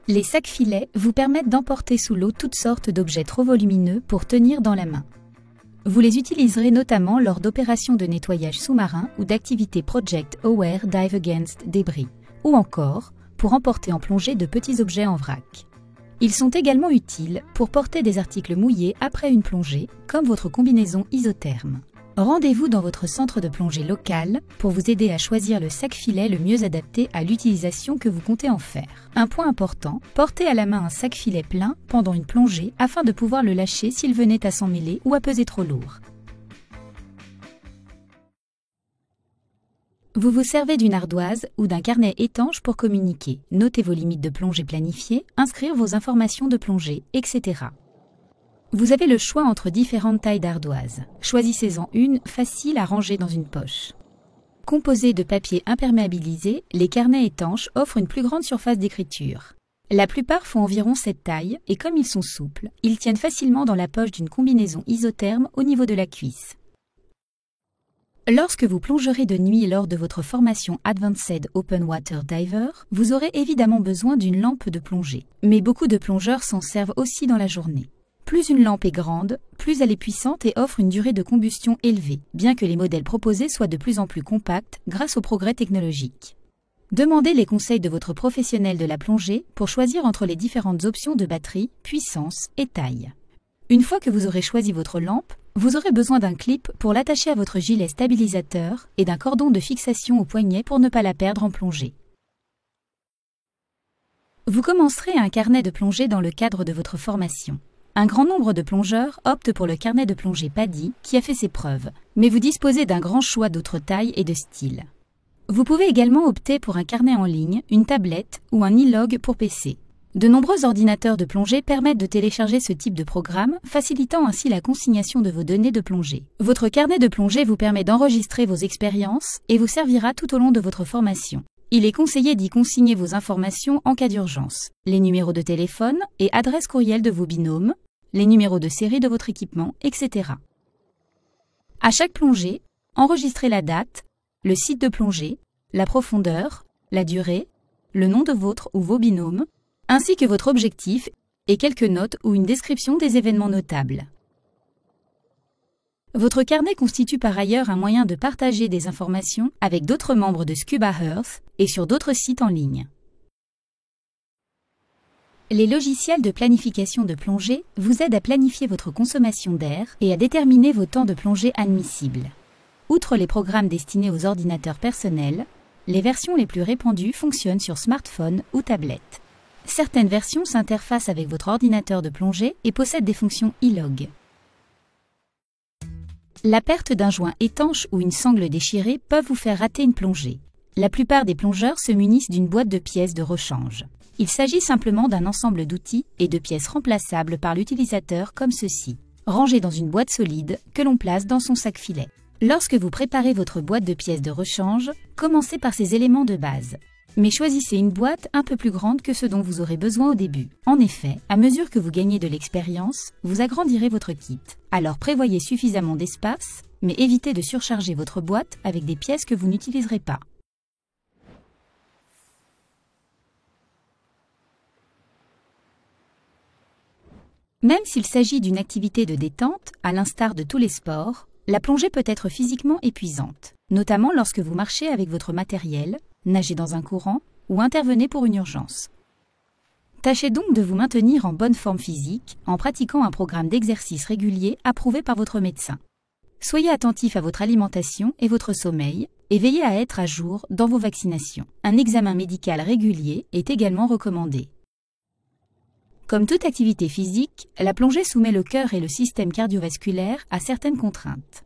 Les sacs filets vous permettent d'emporter sous l'eau toutes sortes d'objets trop volumineux pour tenir dans la main. Vous les utiliserez notamment lors d'opérations de nettoyage sous-marin ou d'activités Project Aware Dive Against Debris, ou encore pour emporter en plongée de petits objets en vrac. Ils sont également utiles pour porter des articles mouillés après une plongée, comme votre combinaison isotherme. Rendez-vous dans votre centre de plongée local pour vous aider à choisir le sac filet le mieux adapté à l'utilisation que vous comptez en faire. Un point important, portez à la main un sac filet plein pendant une plongée afin de pouvoir le lâcher s'il venait à s'emmêler ou à peser trop lourd. Vous vous servez d'une ardoise ou d'un carnet étanche pour communiquer, noter vos limites de plongée planifiées, inscrire vos informations de plongée, etc. Vous avez le choix entre différentes tailles d'ardoises. Choisissez-en une facile à ranger dans une poche. Composés de papier imperméabilisé, les carnets étanches offrent une plus grande surface d'écriture. La plupart font environ cette taille et comme ils sont souples, ils tiennent facilement dans la poche d'une combinaison isotherme au niveau de la cuisse. Lorsque vous plongerez de nuit lors de votre formation Advanced Open Water Diver, vous aurez évidemment besoin d'une lampe de plongée. Mais beaucoup de plongeurs s'en servent aussi dans la journée. Plus une lampe est grande, plus elle est puissante et offre une durée de combustion élevée, bien que les modèles proposés soient de plus en plus compacts grâce aux progrès technologiques. Demandez les conseils de votre professionnel de la plongée pour choisir entre les différentes options de batterie, puissance et taille. Une fois que vous aurez choisi votre lampe, vous aurez besoin d'un clip pour l'attacher à votre gilet stabilisateur et d'un cordon de fixation au poignet pour ne pas la perdre en plongée. Vous commencerez un carnet de plongée dans le cadre de votre formation. Un grand nombre de plongeurs optent pour le carnet de plongée PADI qui a fait ses preuves, mais vous disposez d'un grand choix d'autres tailles et de styles. Vous pouvez également opter pour un carnet en ligne, une tablette ou un e-log pour PC. De nombreux ordinateurs de plongée permettent de télécharger ce type de programme, facilitant ainsi la consignation de vos données de plongée. Votre carnet de plongée vous permet d'enregistrer vos expériences et vous servira tout au long de votre formation. Il est conseillé d'y consigner vos informations en cas d'urgence, les numéros de téléphone et adresse courriel de vos binômes, les numéros de série de votre équipement, etc. À chaque plongée, enregistrez la date, le site de plongée, la profondeur, la durée, le nom de votre ou vos binômes, ainsi que votre objectif et quelques notes ou une description des événements notables. Votre carnet constitue par ailleurs un moyen de partager des informations avec d'autres membres de Scuba Earth et sur d'autres sites en ligne. Les logiciels de planification de plongée vous aident à planifier votre consommation d'air et à déterminer vos temps de plongée admissibles. Outre les programmes destinés aux ordinateurs personnels, les versions les plus répandues fonctionnent sur smartphone ou tablette. Certaines versions s'interfacent avec votre ordinateur de plongée et possèdent des fonctions e-log. La perte d'un joint étanche ou une sangle déchirée peuvent vous faire rater une plongée. La plupart des plongeurs se munissent d'une boîte de pièces de rechange. Il s'agit simplement d'un ensemble d'outils et de pièces remplaçables par l'utilisateur comme ceci, rangées dans une boîte solide que l'on place dans son sac filet. Lorsque vous préparez votre boîte de pièces de rechange, commencez par ces éléments de base. Mais choisissez une boîte un peu plus grande que ce dont vous aurez besoin au début. En effet, à mesure que vous gagnez de l'expérience, vous agrandirez votre kit. Alors prévoyez suffisamment d'espace, mais évitez de surcharger votre boîte avec des pièces que vous n'utiliserez pas. Même s'il s'agit d'une activité de détente, à l'instar de tous les sports, la plongée peut être physiquement épuisante, notamment lorsque vous marchez avec votre matériel, nagez dans un courant ou intervenez pour une urgence. Tâchez donc de vous maintenir en bonne forme physique en pratiquant un programme d'exercice régulier approuvé par votre médecin. Soyez attentif à votre alimentation et votre sommeil et veillez à être à jour dans vos vaccinations. Un examen médical régulier est également recommandé. Comme toute activité physique, la plongée soumet le cœur et le système cardiovasculaire à certaines contraintes.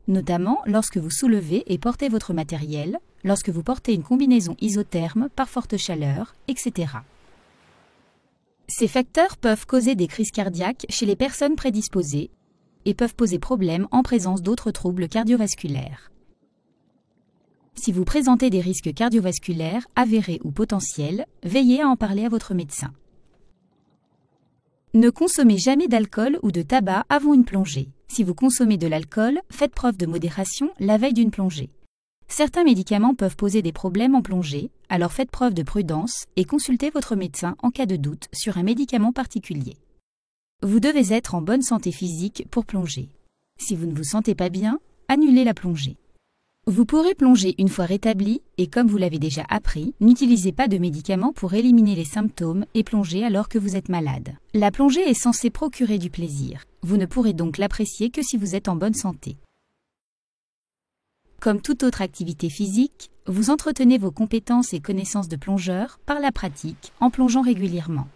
Notamment lorsque vous soulevez et portez votre matériel, lorsque vous portez une combinaison isotherme par forte chaleur, etc. Ces facteurs peuvent causer des crises cardiaques chez les personnes prédisposées et peuvent poser problème en présence d'autres troubles cardiovasculaires. Si vous présentez des risques cardiovasculaires avérés ou potentiels, veillez à en parler à votre médecin. Ne consommez jamais d'alcool ou de tabac avant une plongée. Si vous consommez de l'alcool, faites preuve de modération la veille d'une plongée. Certains médicaments peuvent poser des problèmes en plongée, alors faites preuve de prudence et consultez votre médecin en cas de doute sur un médicament particulier. Vous devez être en bonne santé physique pour plonger. Si vous ne vous sentez pas bien, annulez la plongée. Vous pourrez plonger une fois rétabli et comme vous l'avez déjà appris, n'utilisez pas de médicaments pour éliminer les symptômes et plonger alors que vous êtes malade. La plongée est censée procurer du plaisir. Vous ne pourrez donc l'apprécier que si vous êtes en bonne santé. Comme toute autre activité physique, vous entretenez vos compétences et connaissances de plongeur par la pratique en plongeant régulièrement.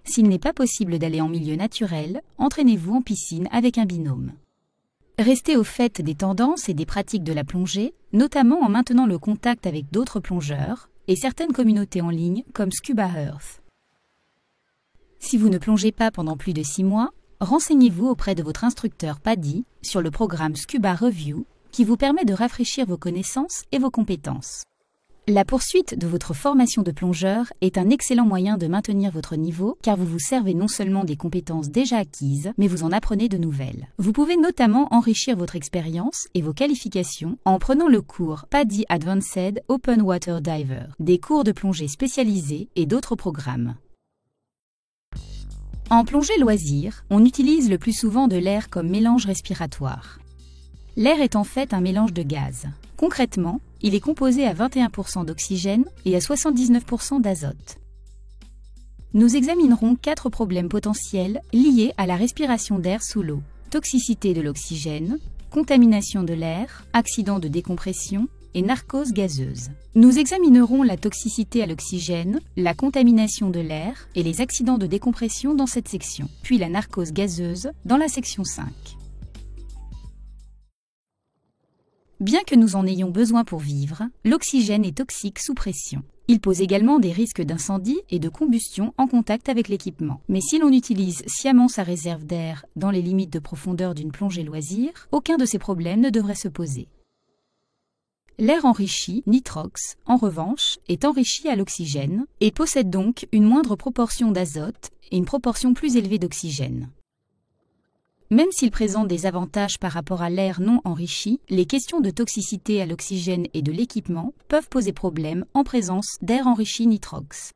S'il n'est pas possible d'aller en milieu naturel, entraînez-vous en piscine avec un binôme. Restez au fait des tendances et des pratiques de la plongée, notamment en maintenant le contact avec d'autres plongeurs et certaines communautés en ligne comme Scuba Earth. Si vous ne plongez pas pendant plus de 6 mois, renseignez-vous auprès de votre instructeur PADI sur le programme Scuba Review qui vous permet de rafraîchir vos connaissances et vos compétences. La poursuite de votre formation de plongeur est un excellent moyen de maintenir votre niveau car vous vous servez non seulement des compétences déjà acquises, mais vous en apprenez de nouvelles. Vous pouvez notamment enrichir votre expérience et vos qualifications en prenant le cours PADI Advanced Open Water Diver, des cours de plongée spécialisés et d'autres programmes. En plongée loisir, on utilise le plus souvent de l'air comme mélange respiratoire. L'air est en fait un mélange de gaz. Concrètement, il est composé à 21% d'oxygène et à 79% d'azote. Nous examinerons 4 problèmes potentiels liés à la respiration d'air sous l'eau. Toxicité de l'oxygène, contamination de l'air, accident de décompression et narcose gazeuse. Nous examinerons la toxicité à l'oxygène, la contamination de l'air et les accidents de décompression dans cette section, puis la narcose gazeuse dans la section 5. Bien que nous en ayons besoin pour vivre, l'oxygène est toxique sous pression. Il pose également des risques d'incendie et de combustion en contact avec l'équipement. Mais si l'on utilise sciemment sa réserve d'air dans les limites de profondeur d'une plongée loisir, aucun de ces problèmes ne devrait se poser. L'air enrichi, nitrox, en revanche, est enrichi à l'oxygène et possède donc une moindre proportion d'azote et une proportion plus élevée d'oxygène. Même s'il présente des avantages par rapport à l'air non enrichi, les questions de toxicité à l'oxygène et de l'équipement peuvent poser problème en présence d'air enrichi nitrox.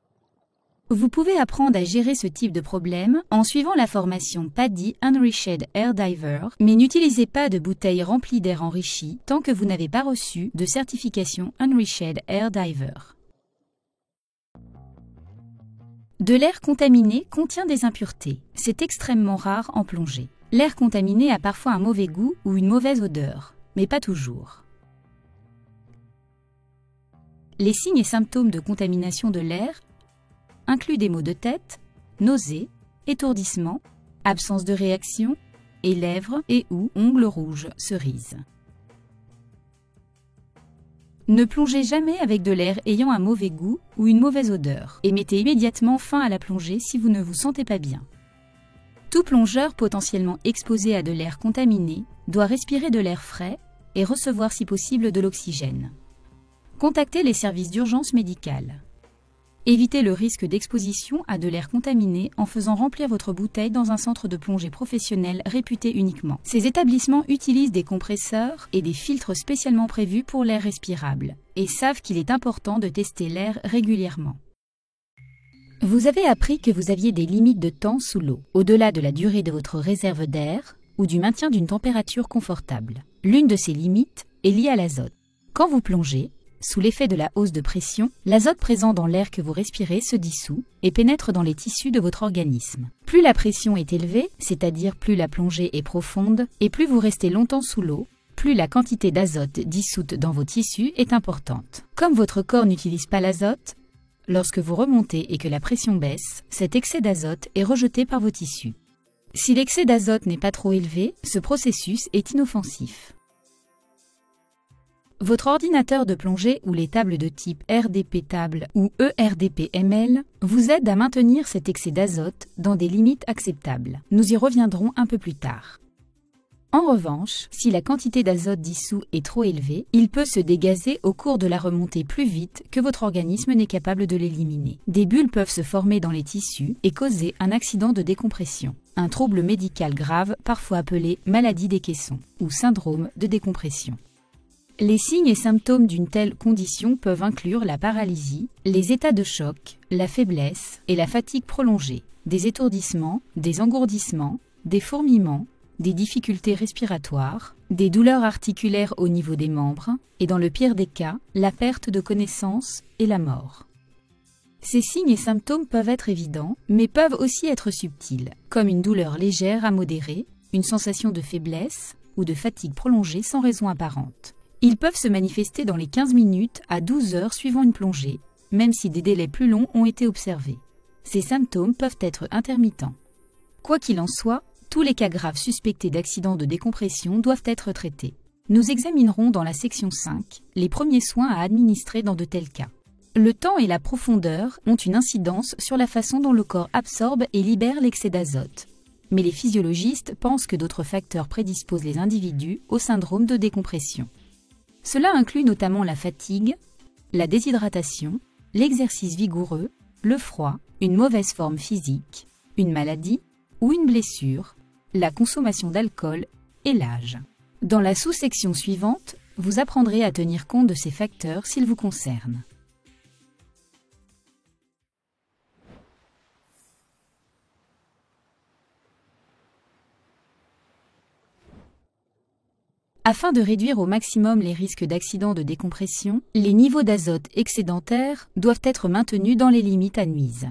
Vous pouvez apprendre à gérer ce type de problème en suivant la formation PADI Unreached Air Diver, mais n'utilisez pas de bouteilles remplies d'air enrichi tant que vous n'avez pas reçu de certification Unreached Air Diver. De l'air contaminé contient des impuretés. C'est extrêmement rare en plongée. L'air contaminé a parfois un mauvais goût ou une mauvaise odeur, mais pas toujours. Les signes et symptômes de contamination de l'air incluent des maux de tête, nausées, étourdissement, absence de réaction et lèvres et ou ongles rouges, cerises. Ne plongez jamais avec de l'air ayant un mauvais goût ou une mauvaise odeur et mettez immédiatement fin à la plongée si vous ne vous sentez pas bien. Tout plongeur potentiellement exposé à de l'air contaminé doit respirer de l'air frais et recevoir si possible de l'oxygène. Contactez les services d'urgence médicale. Évitez le risque d'exposition à de l'air contaminé en faisant remplir votre bouteille dans un centre de plongée professionnel réputé uniquement. Ces établissements utilisent des compresseurs et des filtres spécialement prévus pour l'air respirable et savent qu'il est important de tester l'air régulièrement. Vous avez appris que vous aviez des limites de temps sous l'eau, au-delà de la durée de votre réserve d'air ou du maintien d'une température confortable. L'une de ces limites est liée à l'azote. Quand vous plongez, sous l'effet de la hausse de pression, l'azote présent dans l'air que vous respirez se dissout et pénètre dans les tissus de votre organisme. Plus la pression est élevée, c'est-à-dire plus la plongée est profonde, et plus vous restez longtemps sous l'eau, plus la quantité d'azote dissoute dans vos tissus est importante. Comme votre corps n'utilise pas l'azote, lorsque vous remontez et que la pression baisse, cet excès d'azote est rejeté par vos tissus. Si l'excès d'azote n'est pas trop élevé, ce processus est inoffensif. Votre ordinateur de plongée ou les tables de type RDP Table ou ERDP-ML vous aident à maintenir cet excès d'azote dans des limites acceptables. Nous y reviendrons un peu plus tard. En revanche, si la quantité d'azote dissous est trop élevée, il peut se dégazer au cours de la remontée plus vite que votre organisme n'est capable de l'éliminer. Des bulles peuvent se former dans les tissus et causer un accident de décompression, un trouble médical grave parfois appelé maladie des caissons ou syndrome de décompression. Les signes et symptômes d'une telle condition peuvent inclure la paralysie, les états de choc, la faiblesse et la fatigue prolongée, des étourdissements, des engourdissements, des fourmillements, des difficultés respiratoires, des douleurs articulaires au niveau des membres et dans le pire des cas, la perte de connaissance et la mort. Ces signes et symptômes peuvent être évidents, mais peuvent aussi être subtils, comme une douleur légère à modérée, une sensation de faiblesse ou de fatigue prolongée sans raison apparente. Ils peuvent se manifester dans les 15 minutes à 12 heures suivant une plongée, même si des délais plus longs ont été observés. Ces symptômes peuvent être intermittents. Quoi qu'il en soit, tous les cas graves suspectés d'accidents de décompression doivent être traités. Nous examinerons dans la section 5 les premiers soins à administrer dans de tels cas. Le temps et la profondeur ont une incidence sur la façon dont le corps absorbe et libère l'excès d'azote. Mais les physiologistes pensent que d'autres facteurs prédisposent les individus au syndrome de décompression. Cela inclut notamment la fatigue, la déshydratation, l'exercice vigoureux, le froid, une mauvaise forme physique, une maladie ou une blessure, la consommation d'alcool et l'âge. Dans la sous-section suivante, vous apprendrez à tenir compte de ces facteurs s'ils vous concernent. Afin de réduire au maximum les risques d'accidents de décompression, les niveaux d'azote excédentaires doivent être maintenus dans les limites admises.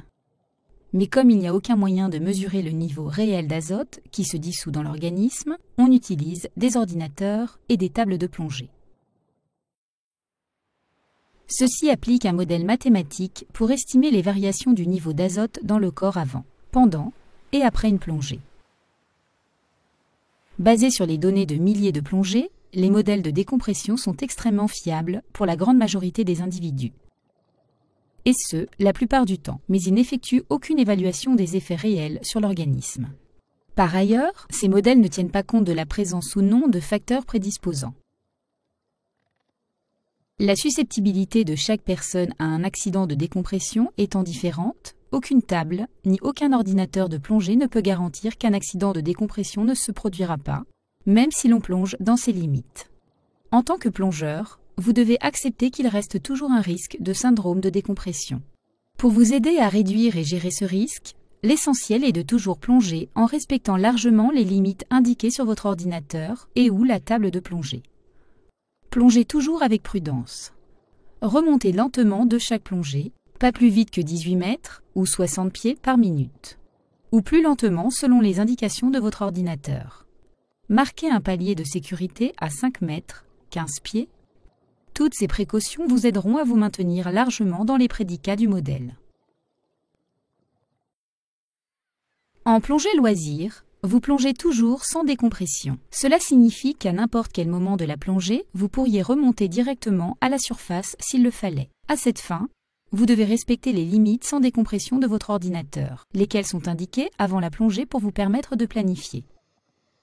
Mais comme il n'y a aucun moyen de mesurer le niveau réel d'azote qui se dissout dans l'organisme, on utilise des ordinateurs et des tables de plongée. Ceci applique un modèle mathématique pour estimer les variations du niveau d'azote dans le corps avant, pendant et après une plongée. Basés sur les données de milliers de plongées, les modèles de décompression sont extrêmement fiables pour la grande majorité des individus. Et ce, la plupart du temps, mais ils n'effectuent aucune évaluation des effets réels sur l'organisme. Par ailleurs, ces modèles ne tiennent pas compte de la présence ou non de facteurs prédisposants. La susceptibilité de chaque personne à un accident de décompression étant différente, aucune table ni aucun ordinateur de plongée ne peut garantir qu'un accident de décompression ne se produira pas, même si l'on plonge dans ses limites. En tant que plongeur, vous devez accepter qu'il reste toujours un risque de syndrome de décompression. Pour vous aider à réduire et gérer ce risque, l'essentiel est de toujours plonger en respectant largement les limites indiquées sur votre ordinateur et ou la table de plongée. Plongez toujours avec prudence. Remontez lentement de chaque plongée, pas plus vite que 18 mètres ou 60 pieds par minute, ou plus lentement selon les indications de votre ordinateur. Marquez un palier de sécurité à 5 mètres, 15 pieds. Toutes ces précautions vous aideront à vous maintenir largement dans les prédicats du modèle. En plongée loisir, vous plongez toujours sans décompression. Cela signifie qu'à n'importe quel moment de la plongée, vous pourriez remonter directement à la surface s'il le fallait. À cette fin, vous devez respecter les limites sans décompression de votre ordinateur, lesquelles sont indiquées avant la plongée pour vous permettre de planifier.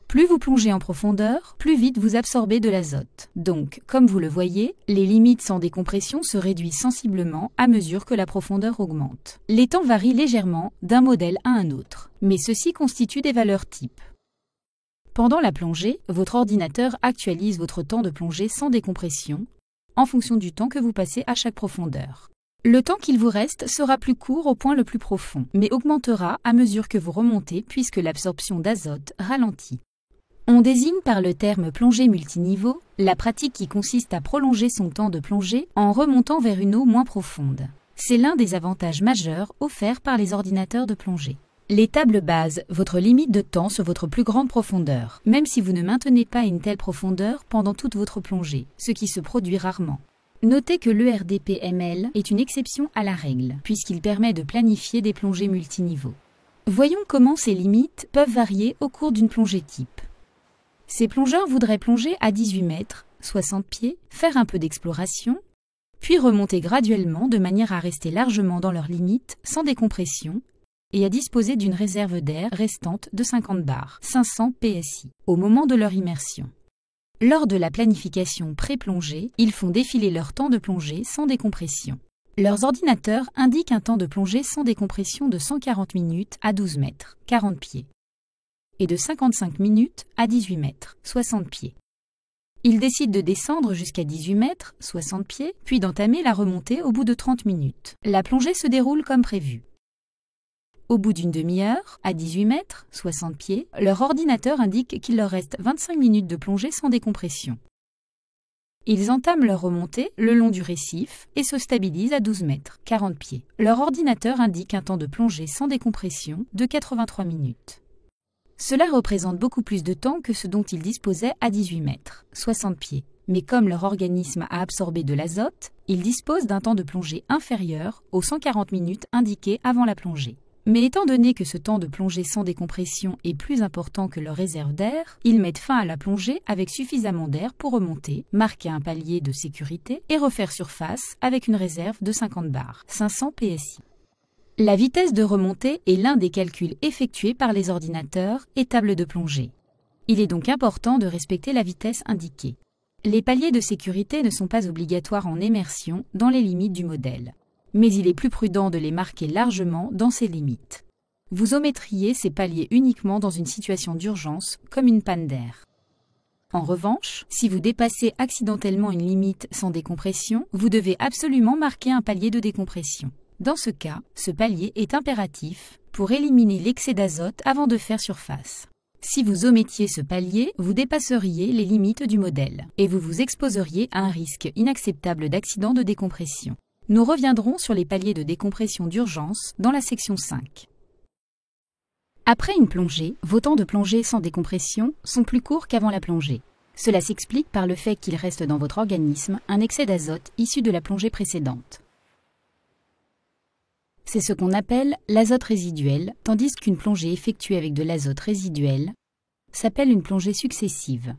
Plus vous plongez en profondeur, plus vite vous absorbez de l'azote. Donc, comme vous le voyez, les limites sans décompression se réduisent sensiblement à mesure que la profondeur augmente. Les temps varient légèrement d'un modèle à un autre, mais ceux-ci constituent des valeurs types. Pendant la plongée, votre ordinateur actualise votre temps de plongée sans décompression en fonction du temps que vous passez à chaque profondeur. Le temps qu'il vous reste sera plus court au point le plus profond, mais augmentera à mesure que vous remontez puisque l'absorption d'azote ralentit. On désigne par le terme plongée multiniveau la pratique qui consiste à prolonger son temps de plongée en remontant vers une eau moins profonde. C'est l'un des avantages majeurs offerts par les ordinateurs de plongée. Les tables basent votre limite de temps sur votre plus grande profondeur, même si vous ne maintenez pas une telle profondeur pendant toute votre plongée, ce qui se produit rarement. Notez que l'ERDPML est une exception à la règle, puisqu'il permet de planifier des plongées multiniveaux. Voyons comment ces limites peuvent varier au cours d'une plongée type. Ces plongeurs voudraient plonger à 18 mètres, 60 pieds, faire un peu d'exploration, puis remonter graduellement de manière à rester largement dans leurs limites, sans décompression, et à disposer d'une réserve d'air restante de 50 bars, 500 PSI, au moment de leur immersion. Lors de la planification pré-plongée, ils font défiler leur temps de plongée sans décompression. Leurs ordinateurs indiquent un temps de plongée sans décompression de 140 minutes à 12 mètres, 40 pieds, et de 55 minutes à 18 mètres, 60 pieds. Il décide de descendre jusqu'à 18 mètres, 60 pieds, puis d'entamer la remontée au bout de 30 minutes. La plongée se déroule comme prévu. Au bout d'une demi-heure, à 18 mètres, 60 pieds, leur ordinateur indique qu'il leur reste 25 minutes de plongée sans décompression. Ils entament leur remontée le long du récif et se stabilisent à 12 mètres, 40 pieds. Leur ordinateur indique un temps de plongée sans décompression de 83 minutes. Cela représente beaucoup plus de temps que ce dont ils disposaient à 18 mètres, 60 pieds. Mais comme leur organisme a absorbé de l'azote, ils disposent d'un temps de plongée inférieur aux 140 minutes indiquées avant la plongée. Mais étant donné que ce temps de plongée sans décompression est plus important que leur réserve d'air, ils mettent fin à la plongée avec suffisamment d'air pour remonter, marquer un palier de sécurité et refaire surface avec une réserve de 50 bars, 500 PSI. La vitesse de remontée est l'un des calculs effectués par les ordinateurs et tables de plongée. Il est donc important de respecter la vitesse indiquée. Les paliers de sécurité ne sont pas obligatoires en immersion dans les limites du modèle. Mais il est plus prudent de les marquer largement dans ces limites. Vous omettriez ces paliers uniquement dans une situation d'urgence, comme une panne d'air. En revanche, si vous dépassez accidentellement une limite sans décompression, vous devez absolument marquer un palier de décompression. Dans ce cas, ce palier est impératif pour éliminer l'excès d'azote avant de faire surface. Si vous omettiez ce palier, vous dépasseriez les limites du modèle et vous vous exposeriez à un risque inacceptable d'accident de décompression. Nous reviendrons sur les paliers de décompression d'urgence dans la section 5. Après une plongée, vos temps de plongée sans décompression sont plus courts qu'avant la plongée. Cela s'explique par le fait qu'il reste dans votre organisme un excès d'azote issu de la plongée précédente. C'est ce qu'on appelle l'azote résiduel, tandis qu'une plongée effectuée avec de l'azote résiduel s'appelle une plongée successive.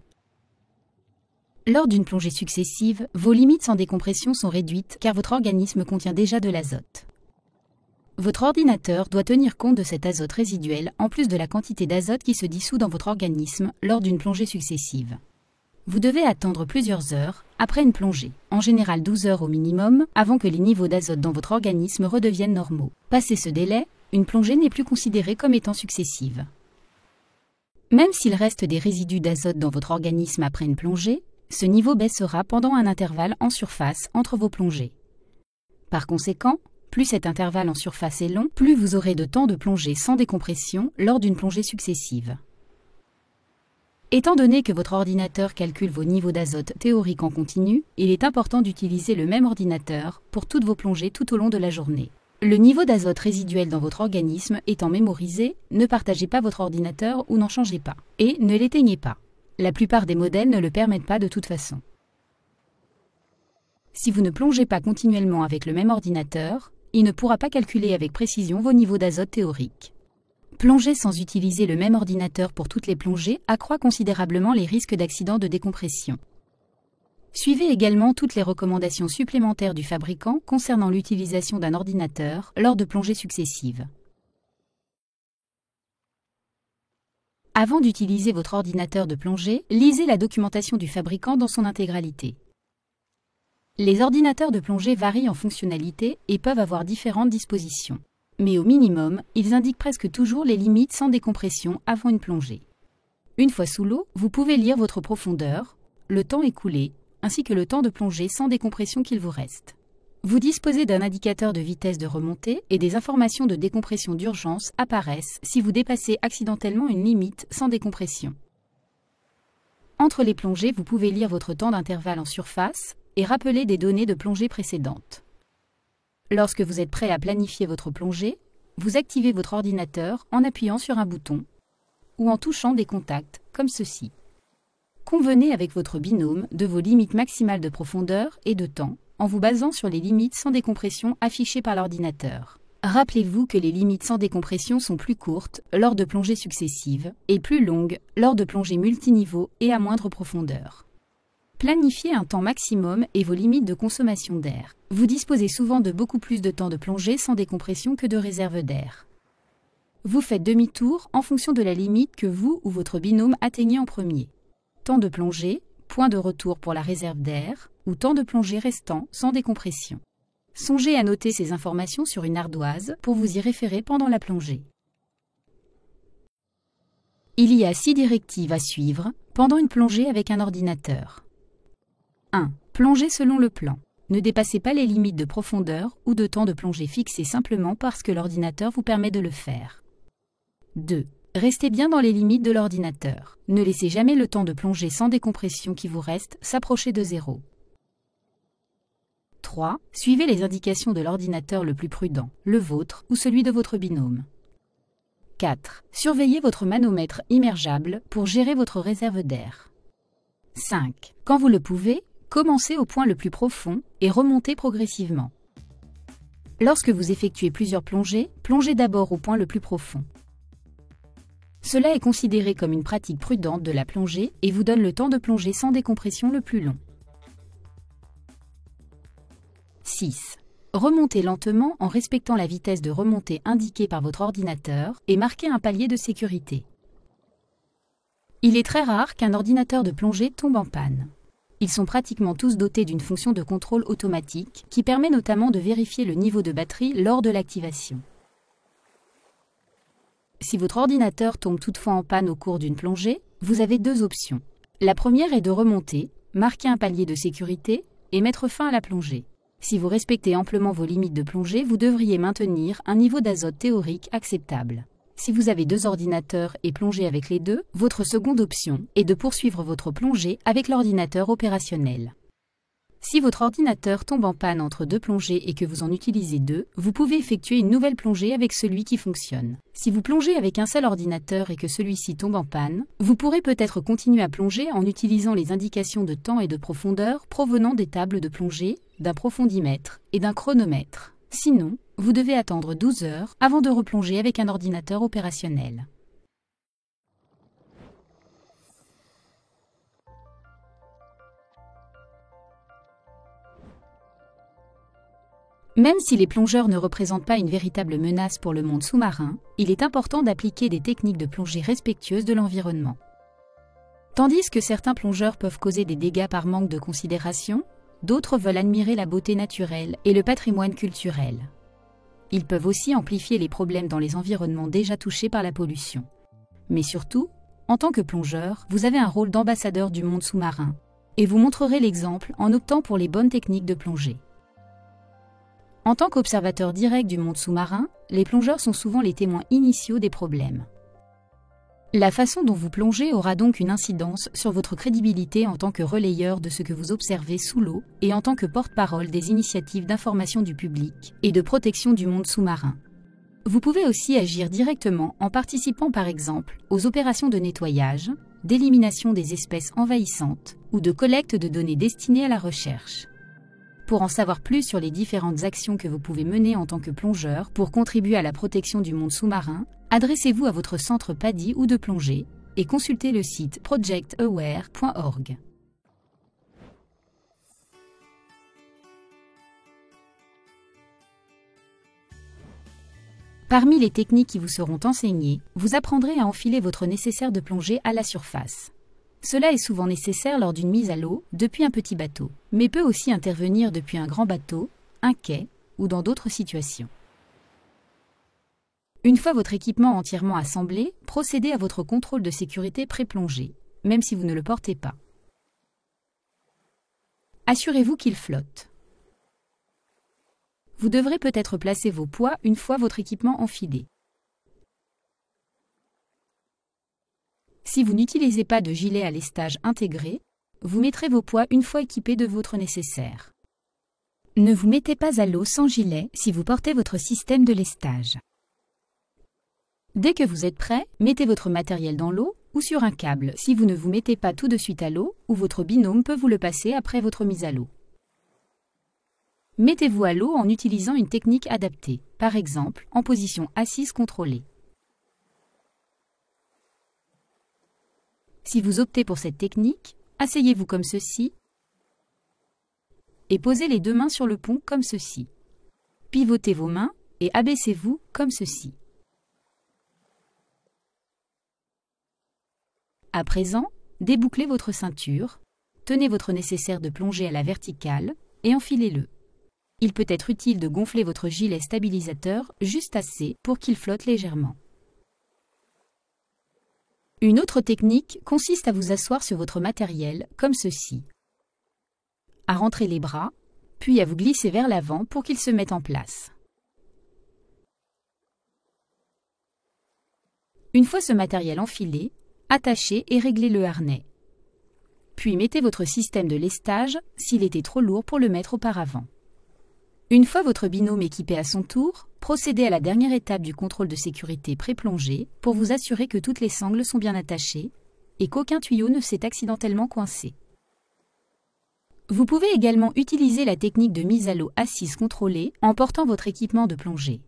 Lors d'une plongée successive, vos limites sans décompression sont réduites car votre organisme contient déjà de l'azote. Votre ordinateur doit tenir compte de cet azote résiduel en plus de la quantité d'azote qui se dissout dans votre organisme lors d'une plongée successive. Vous devez attendre plusieurs heures après une plongée, en général 12 heures au minimum, avant que les niveaux d'azote dans votre organisme redeviennent normaux. Passé ce délai, une plongée n'est plus considérée comme étant successive. Même s'il reste des résidus d'azote dans votre organisme après une plongée, ce niveau baissera pendant un intervalle en surface entre vos plongées. Par conséquent, plus cet intervalle en surface est long, plus vous aurez de temps de plongée sans décompression lors d'une plongée successive. Étant donné que votre ordinateur calcule vos niveaux d'azote théoriques en continu, il est important d'utiliser le même ordinateur pour toutes vos plongées tout au long de la journée. Le niveau d'azote résiduel dans votre organisme étant mémorisé, ne partagez pas votre ordinateur ou n'en changez pas. Et ne l'éteignez pas. La plupart des modèles ne le permettent pas de toute façon. Si vous ne plongez pas continuellement avec le même ordinateur, il ne pourra pas calculer avec précision vos niveaux d'azote théoriques. Plonger sans utiliser le même ordinateur pour toutes les plongées accroît considérablement les risques d'accident de décompression. Suivez également toutes les recommandations supplémentaires du fabricant concernant l'utilisation d'un ordinateur lors de plongées successives. Avant d'utiliser votre ordinateur de plongée, lisez la documentation du fabricant dans son intégralité. Les ordinateurs de plongée varient en fonctionnalité et peuvent avoir différentes dispositions. Mais au minimum, ils indiquent presque toujours les limites sans décompression avant une plongée. Une fois sous l'eau, vous pouvez lire votre profondeur, le temps écoulé, ainsi que le temps de plongée sans décompression qu'il vous reste. Vous disposez d'un indicateur de vitesse de remontée et des informations de décompression d'urgence apparaissent si vous dépassez accidentellement une limite sans décompression. Entre les plongées, vous pouvez lire votre temps d'intervalle en surface et rappeler des données de plongée précédentes. Lorsque vous êtes prêt à planifier votre plongée, vous activez votre ordinateur en appuyant sur un bouton ou en touchant des contacts, comme ceci. Convenez avec votre binôme de vos limites maximales de profondeur et de temps en vous basant sur les limites sans décompression affichées par l'ordinateur. Rappelez-vous que les limites sans décompression sont plus courtes lors de plongées successives et plus longues lors de plongées multiniveaux et à moindre profondeur. Planifiez un temps maximum et vos limites de consommation d'air. Vous disposez souvent de beaucoup plus de temps de plongée sans décompression que de réserve d'air. Vous faites demi-tour en fonction de la limite que vous ou votre binôme atteignez en premier. Temps de plongée, point de retour pour la réserve d'air ou temps de plongée restant sans décompression. Songez à noter ces informations sur une ardoise pour vous y référer pendant la plongée. Il y a 6 directives à suivre pendant une plongée avec un ordinateur. 1. Plongez selon le plan. Ne dépassez pas les limites de profondeur ou de temps de plongée fixées simplement parce que l'ordinateur vous permet de le faire. 2. Restez bien dans les limites de l'ordinateur. Ne laissez jamais le temps de plongée sans décompression qui vous reste s'approcher de 0. 3. Suivez les indications de l'ordinateur le plus prudent, le vôtre ou celui de votre binôme. 4. Surveillez votre manomètre immergeable pour gérer votre réserve d'air. 5. Quand vous le pouvez, commencez au point le plus profond et remontez progressivement. Lorsque vous effectuez plusieurs plongées, plongez d'abord au point le plus profond. Cela est considéré comme une pratique prudente de la plongée et vous donne le temps de plonger sans décompression le plus long. 6. Remontez lentement en respectant la vitesse de remontée indiquée par votre ordinateur et marquez un palier de sécurité. Il est très rare qu'un ordinateur de plongée tombe en panne. Ils sont pratiquement tous dotés d'une fonction de contrôle automatique qui permet notamment de vérifier le niveau de batterie lors de l'activation. Si votre ordinateur tombe toutefois en panne au cours d'une plongée, vous avez deux options. La première est de remonter, marquer un palier de sécurité et mettre fin à la plongée. Si vous respectez amplement vos limites de plongée, vous devriez maintenir un niveau d'azote théorique acceptable. Si vous avez deux ordinateurs et plongez avec les deux, votre seconde option est de poursuivre votre plongée avec l'ordinateur opérationnel. Si votre ordinateur tombe en panne entre deux plongées et que vous en utilisez deux, vous pouvez effectuer une nouvelle plongée avec celui qui fonctionne. Si vous plongez avec un seul ordinateur et que celui-ci tombe en panne, vous pourrez peut-être continuer à plonger en utilisant les indications de temps et de profondeur provenant des tables de plongée, d'un profondimètre et d'un chronomètre. Sinon, vous devez attendre 12 heures avant de replonger avec un ordinateur opérationnel. Même si les plongeurs ne représentent pas une véritable menace pour le monde sous-marin, il est important d'appliquer des techniques de plongée respectueuses de l'environnement. Tandis que certains plongeurs peuvent causer des dégâts par manque de considération, d'autres veulent admirer la beauté naturelle et le patrimoine culturel. Ils peuvent aussi amplifier les problèmes dans les environnements déjà touchés par la pollution. Mais surtout, en tant que plongeur, vous avez un rôle d'ambassadeur du monde sous-marin, et vous montrerez l'exemple en optant pour les bonnes techniques de plongée. En tant qu'observateur direct du monde sous-marin, les plongeurs sont souvent les témoins initiaux des problèmes. La façon dont vous plongez aura donc une incidence sur votre crédibilité en tant que relayeur de ce que vous observez sous l'eau et en tant que porte-parole des initiatives d'information du public et de protection du monde sous-marin. Vous pouvez aussi agir directement en participant par exemple aux opérations de nettoyage, d'élimination des espèces envahissantes ou de collecte de données destinées à la recherche. Pour en savoir plus sur les différentes actions que vous pouvez mener en tant que plongeur pour contribuer à la protection du monde sous-marin, adressez-vous à votre centre PADI ou de plongée et consultez le site projectaware.org. Parmi les techniques qui vous seront enseignées, vous apprendrez à enfiler votre nécessaire de plongée à la surface. Cela est souvent nécessaire lors d'une mise à l'eau depuis un petit bateau, mais peut aussi intervenir depuis un grand bateau, un quai ou dans d'autres situations. Une fois votre équipement entièrement assemblé, procédez à votre contrôle de sécurité pré-plongée, même si vous ne le portez pas. Assurez-vous qu'il flotte. Vous devrez peut-être placer vos poids une fois votre équipement enfilé. Si vous n'utilisez pas de gilet à lestage intégré, vous mettrez vos poids une fois équipés de votre nécessaire. Ne vous mettez pas à l'eau sans gilet si vous portez votre système de lestage. Dès que vous êtes prêt, mettez votre matériel dans l'eau ou sur un câble si vous ne vous mettez pas tout de suite à l'eau ou votre binôme peut vous le passer après votre mise à l'eau. Mettez-vous à l'eau en utilisant une technique adaptée, par exemple en position assise contrôlée. Si vous optez pour cette technique, asseyez-vous comme ceci et posez les deux mains sur le pont comme ceci. Pivotez vos mains et abaissez-vous comme ceci. À présent, débouclez votre ceinture, tenez votre nécessaire de plongée à la verticale et enfilez-le. Il peut être utile de gonfler votre gilet stabilisateur juste assez pour qu'il flotte légèrement. Une autre technique consiste à vous asseoir sur votre matériel comme ceci. à rentrer les bras, puis à vous glisser vers l'avant pour qu'ils se mettent en place. Une fois ce matériel enfilé, attachez et réglez le harnais. Puis mettez votre système de lestage s'il était trop lourd pour le mettre auparavant. Une fois votre binôme équipé à son tour, procédez à la dernière étape du contrôle de sécurité pré-plongée pour vous assurer que toutes les sangles sont bien attachées et qu'aucun tuyau ne s'est accidentellement coincé. Vous pouvez également utiliser la technique de mise à l'eau assise contrôlée en portant votre équipement de plongée.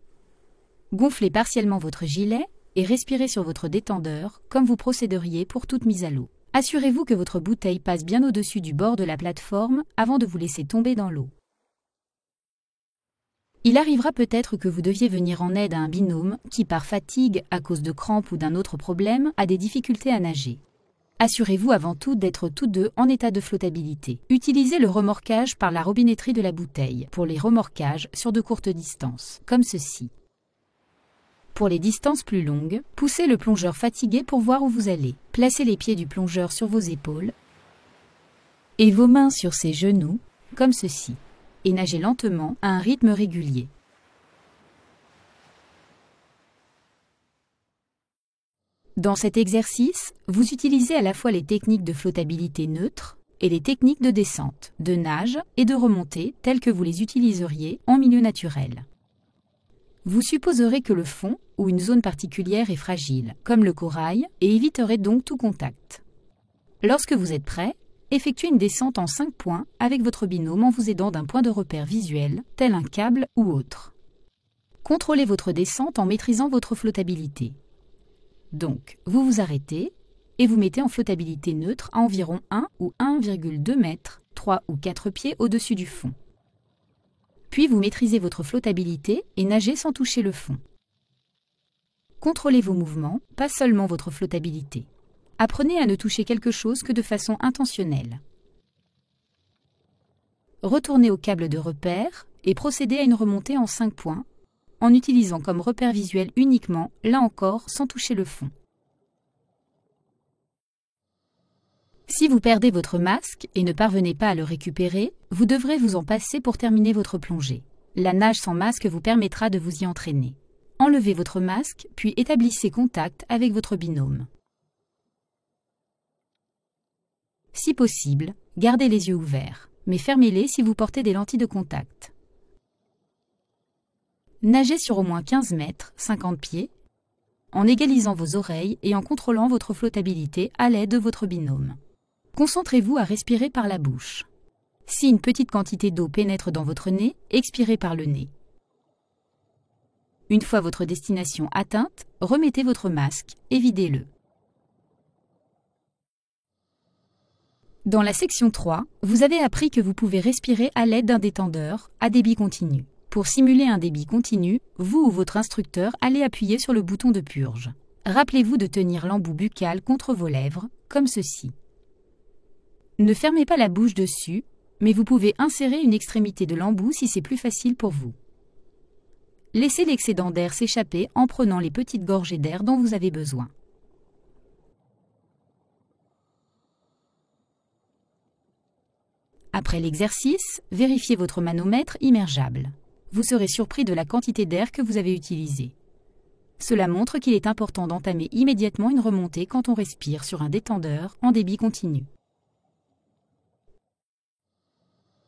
Gonflez partiellement votre gilet et respirez sur votre détendeur comme vous procéderiez pour toute mise à l'eau. Assurez-vous que votre bouteille passe bien au-dessus du bord de la plateforme avant de vous laisser tomber dans l'eau. Il arrivera peut-être que vous deviez venir en aide à un binôme qui, par fatigue, à cause de crampes ou d'un autre problème, a des difficultés à nager. Assurez-vous avant tout d'être tous deux en état de flottabilité. Utilisez le remorquage par la robinetterie de la bouteille pour les remorquages sur de courtes distances, comme ceci. Pour les distances plus longues, poussez le plongeur fatigué pour voir où vous allez. Placez les pieds du plongeur sur vos épaules et vos mains sur ses genoux, comme ceci, et nagez lentement à un rythme régulier. Dans cet exercice, vous utilisez à la fois les techniques de flottabilité neutre et les techniques de descente, de nage et de remontée telles que vous les utiliseriez en milieu naturel. Vous supposerez que le fond ou une zone particulière est fragile, comme le corail, et éviterez donc tout contact. Lorsque vous êtes prêt, effectuez une descente en 5 points avec votre binôme en vous aidant d'un point de repère visuel, tel un câble ou autre. Contrôlez votre descente en maîtrisant votre flottabilité. Donc, vous vous arrêtez et vous mettez en flottabilité neutre à environ 1 ou 1,2 mètres, 3 ou 4 pieds au-dessus du fond. Puis vous maîtrisez votre flottabilité et nagez sans toucher le fond. Contrôlez vos mouvements, pas seulement votre flottabilité. Apprenez à ne toucher quelque chose que de façon intentionnelle. Retournez au câble de repère et procédez à une remontée en 5 points, en utilisant comme repère visuel uniquement, là encore, sans toucher le fond. Si vous perdez votre masque et ne parvenez pas à le récupérer, vous devrez vous en passer pour terminer votre plongée. La nage sans masque vous permettra de vous y entraîner. Enlevez votre masque, puis établissez contact avec votre binôme. Si possible, gardez les yeux ouverts, mais fermez-les si vous portez des lentilles de contact. Nagez sur au moins 15 mètres, 50 pieds, en égalisant vos oreilles et en contrôlant votre flottabilité à l'aide de votre binôme. Concentrez-vous à respirer par la bouche. Si une petite quantité d'eau pénètre dans votre nez, expirez par le nez. Une fois votre destination atteinte, remettez votre masque et videz-le. Dans la section 3, vous avez appris que vous pouvez respirer à l'aide d'un détendeur à débit continu. Pour simuler un débit continu, vous ou votre instructeur allez appuyer sur le bouton de purge. Rappelez-vous de tenir l'embout buccal contre vos lèvres, comme ceci. Ne fermez pas la bouche dessus, mais vous pouvez insérer une extrémité de l'embout si c'est plus facile pour vous. Laissez l'excédent d'air s'échapper en prenant les petites gorgées d'air dont vous avez besoin. Après l'exercice, vérifiez votre manomètre immergeable. Vous serez surpris de la quantité d'air que vous avez utilisée. Cela montre qu'il est important d'entamer immédiatement une remontée quand on respire sur un détendeur en débit continu.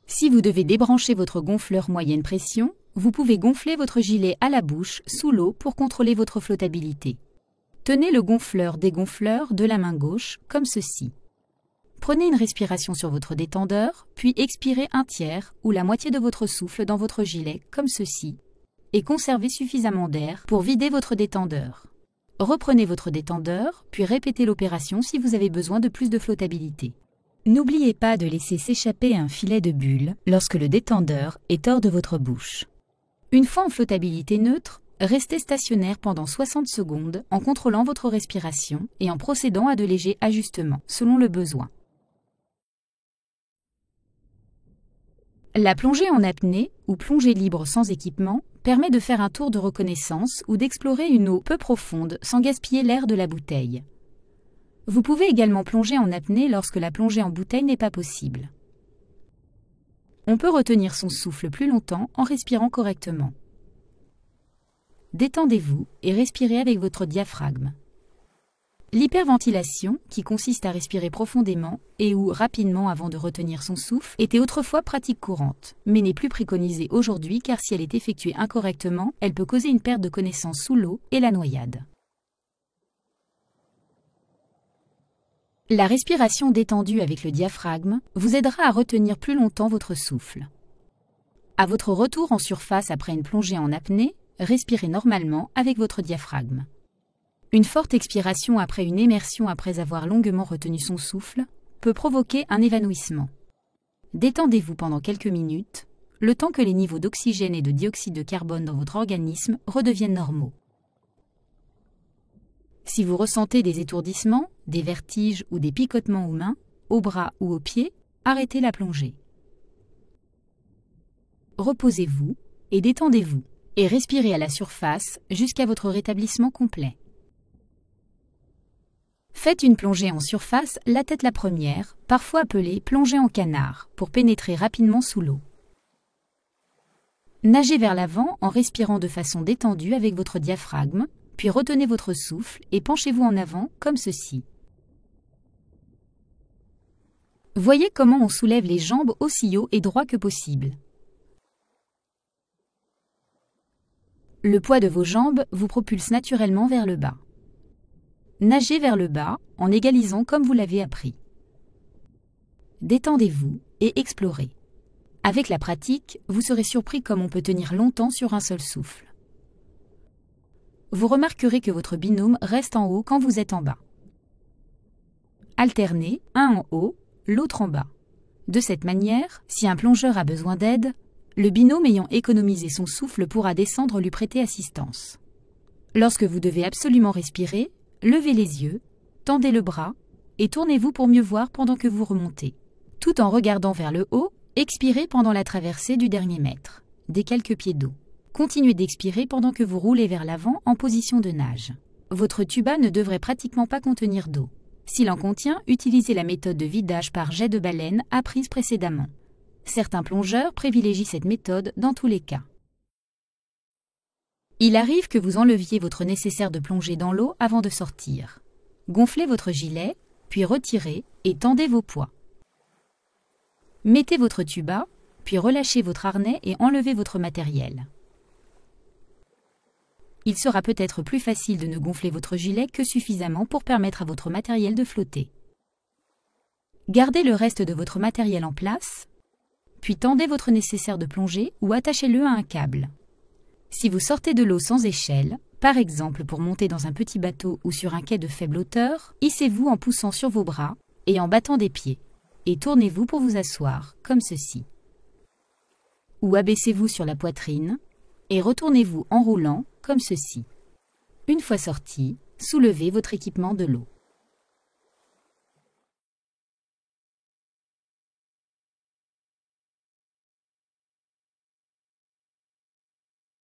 Si vous devez débrancher votre gonfleur moyenne pression, vous pouvez gonfler votre gilet à la bouche, sous l'eau, pour contrôler votre flottabilité. Tenez le gonfleur-dégonfleur de la main gauche, comme ceci. Prenez une respiration sur votre détendeur, puis expirez un tiers ou la moitié de votre souffle dans votre gilet, comme ceci, et conservez suffisamment d'air pour vider votre détendeur. Reprenez votre détendeur, puis répétez l'opération si vous avez besoin de plus de flottabilité. N'oubliez pas de laisser s'échapper un filet de bulles lorsque le détendeur est hors de votre bouche. Une fois en flottabilité neutre, restez stationnaire pendant 60 secondes en contrôlant votre respiration et en procédant à de légers ajustements, selon le besoin. La plongée en apnée, ou plongée libre sans équipement, permet de faire un tour de reconnaissance ou d'explorer une eau peu profonde sans gaspiller l'air de la bouteille. Vous pouvez également plonger en apnée lorsque la plongée en bouteille n'est pas possible. On peut retenir son souffle plus longtemps en respirant correctement. Détendez-vous et respirez avec votre diaphragme. L'hyperventilation, qui consiste à respirer profondément et ou rapidement avant de retenir son souffle, était autrefois pratique courante, mais n'est plus préconisée aujourd'hui car si elle est effectuée incorrectement, elle peut causer une perte de connaissance sous l'eau et la noyade. La respiration détendue avec le diaphragme vous aidera à retenir plus longtemps votre souffle. À votre retour en surface après une plongée en apnée, respirez normalement avec votre diaphragme. Une forte expiration après une immersion après avoir longuement retenu son souffle peut provoquer un évanouissement. Détendez-vous pendant quelques minutes, le temps que les niveaux d'oxygène et de dioxyde de carbone dans votre organisme redeviennent normaux. Si vous ressentez des étourdissements, des vertiges ou des picotements aux mains, aux bras ou aux pieds, arrêtez la plongée. Reposez-vous et détendez-vous et respirez à la surface jusqu'à votre rétablissement complet. Faites une plongée en surface, la tête la première, parfois appelée plongée en canard, pour pénétrer rapidement sous l'eau. Nagez vers l'avant en respirant de façon détendue avec votre diaphragme, puis retenez votre souffle et penchez-vous en avant comme ceci. Voyez comment on soulève les jambes aussi haut et droit que possible. Le poids de vos jambes vous propulse naturellement vers le bas. Nagez vers le bas en égalisant comme vous l'avez appris. Détendez-vous et explorez. Avec la pratique, vous serez surpris comme on peut tenir longtemps sur un seul souffle. Vous remarquerez que votre binôme reste en haut quand vous êtes en bas. Alternez, un en haut, l'autre en bas. De cette manière, si un plongeur a besoin d'aide, le binôme ayant économisé son souffle pourra descendre lui prêter assistance. Lorsque vous devez absolument respirer, levez les yeux, tendez le bras et tournez-vous pour mieux voir pendant que vous remontez. Tout en regardant vers le haut, expirez pendant la traversée du dernier mètre, des quelques pieds d'eau. Continuez d'expirer pendant que vous roulez vers l'avant en position de nage. Votre tuba ne devrait pratiquement pas contenir d'eau. S'il en contient, utilisez la méthode de vidage par jet de baleine apprise précédemment. Certains plongeurs privilégient cette méthode dans tous les cas. Il arrive que vous enleviez votre nécessaire de plongée dans l'eau avant de sortir. Gonflez votre gilet, puis retirez et tendez vos poids. Mettez votre tuba, puis relâchez votre harnais et enlevez votre matériel. Il sera peut-être plus facile de ne gonfler votre gilet que suffisamment pour permettre à votre matériel de flotter. Gardez le reste de votre matériel en place, puis tendez votre nécessaire de plongée ou attachez-le à un câble. Si vous sortez de l'eau sans échelle, par exemple pour monter dans un petit bateau ou sur un quai de faible hauteur, hissez-vous en poussant sur vos bras et en battant des pieds, et tournez-vous pour vous asseoir, comme ceci. Ou abaissez-vous sur la poitrine et retournez-vous en roulant, comme ceci. Une fois sorti, soulevez votre équipement de l'eau.